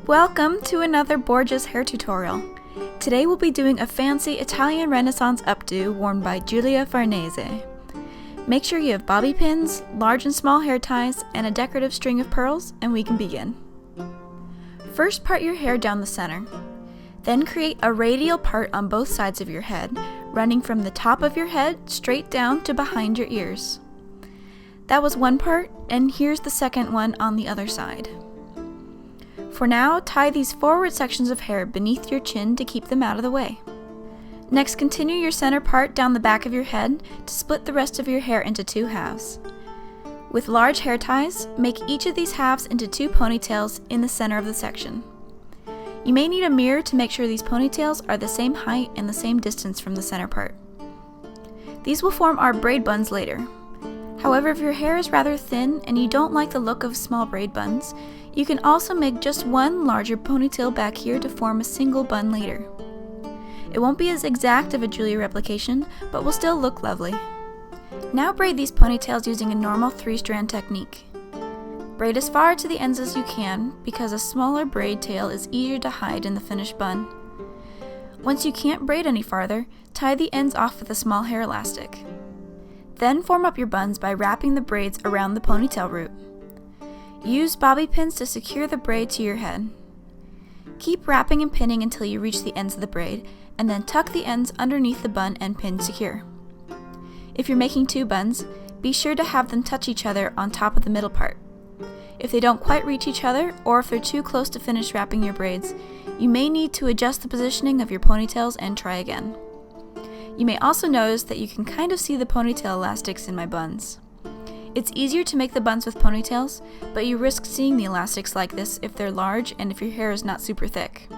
Welcome to another Borgias hair tutorial. Today we'll be doing a fancy Italian Renaissance updo worn by Giulia Farnese. Make sure you have bobby pins, large and small hair ties, and a decorative string of pearls, and we can begin. First, part your hair down the center. Then create a radial part on both sides of your head, running from the top of your head straight down to behind your ears. That was one part, and here's the second one on the other side. For now, tie these forward sections of hair beneath your chin to keep them out of the way. Next, continue your center part down the back of your head to split the rest of your hair into two halves. With large hair ties, make each of these halves into two ponytails in the center of the section. You may need a mirror to make sure these ponytails are the same height and the same distance from the center part. These will form our braid buns later. However, if your hair is rather thin and you don't like the look of small braid buns, you can also make just one larger ponytail back here to form a single bun later. It won't be as exact of a Giulia replication, but will still look lovely. Now braid these ponytails using a normal 3-strand technique. Braid as far to the ends as you can, because a smaller braid tail is easier to hide in the finished bun. Once you can't braid any farther, tie the ends off with a small hair elastic. Then form up your buns by wrapping the braids around the ponytail root. Use bobby pins to secure the braid to your head. Keep wrapping and pinning until you reach the ends of the braid, and then tuck the ends underneath the bun and pin secure. If you're making two buns, be sure to have them touch each other on top of the middle part. If they don't quite reach each other, or if they're too close to finish wrapping your braids, you may need to adjust the positioning of your ponytails and try again. You may also notice that you can kind of see the ponytail elastics in my buns. It's easier to make the buns with ponytails, but you risk seeing the elastics like this if they're large and if your hair is not super thick.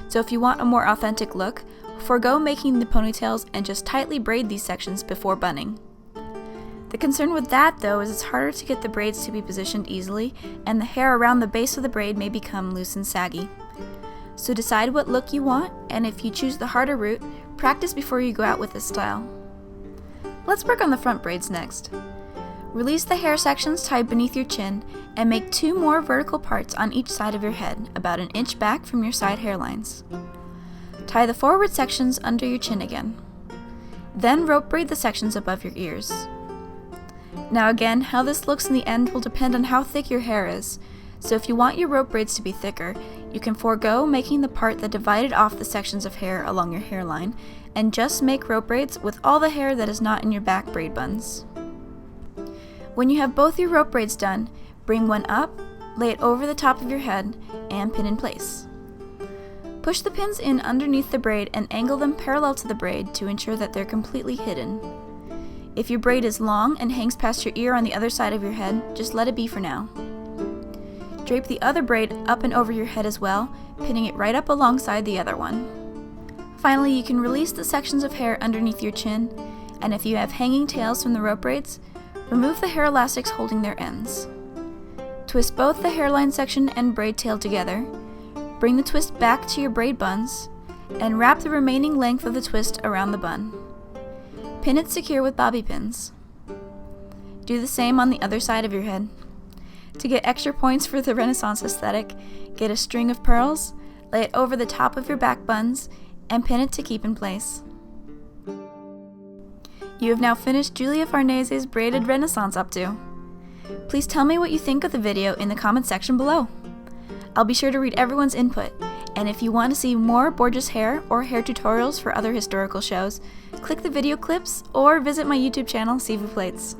So if you want a more authentic look, forego making the ponytails and just tightly braid these sections before bunning. The concern with that, though, is it's harder to get the braids to be positioned easily, and the hair around the base of the braid may become loose and saggy. So decide what look you want, and if you choose the harder route, practice before you go out with this style. Let's work on the front braids next. Release the hair sections tied beneath your chin, and make two more vertical parts on each side of your head, about an inch back from your side hairlines. Tie the forward sections under your chin again. Then rope braid the sections above your ears. Now again, how this looks in the end will depend on how thick your hair is, so if you want your rope braids to be thicker, you can forego making the part that divided off the sections of hair along your hairline, and just make rope braids with all the hair that is not in your back braid buns. When you have both your rope braids done, bring one up, lay it over the top of your head, and pin in place. Push the pins in underneath the braid and angle them parallel to the braid to ensure that they're completely hidden. If your braid is long and hangs past your ear on the other side of your head, just let it be for now. Drape the other braid up and over your head as well, pinning it right up alongside the other one. Finally, you can release the sections of hair underneath your chin, and if you have hanging tails from the rope braids, remove the hair elastics holding their ends. Twist both the hairline section and braid tail together, bring the twist back to your braid buns, and wrap the remaining length of the twist around the bun. Pin it secure with bobby pins. Do the same on the other side of your head. To get extra points for the Renaissance aesthetic, get a string of pearls, lay it over the top of your back buns, and pin it to keep in place. You have now finished Giulia Farnese's braided Renaissance updo. Please tell me what you think of the video in the comment section below. I'll be sure to read everyone's input, and if you want to see more Borgias hair or hair tutorials for other historical shows, click the video clips or visit my YouTube channel, Silvousplaits.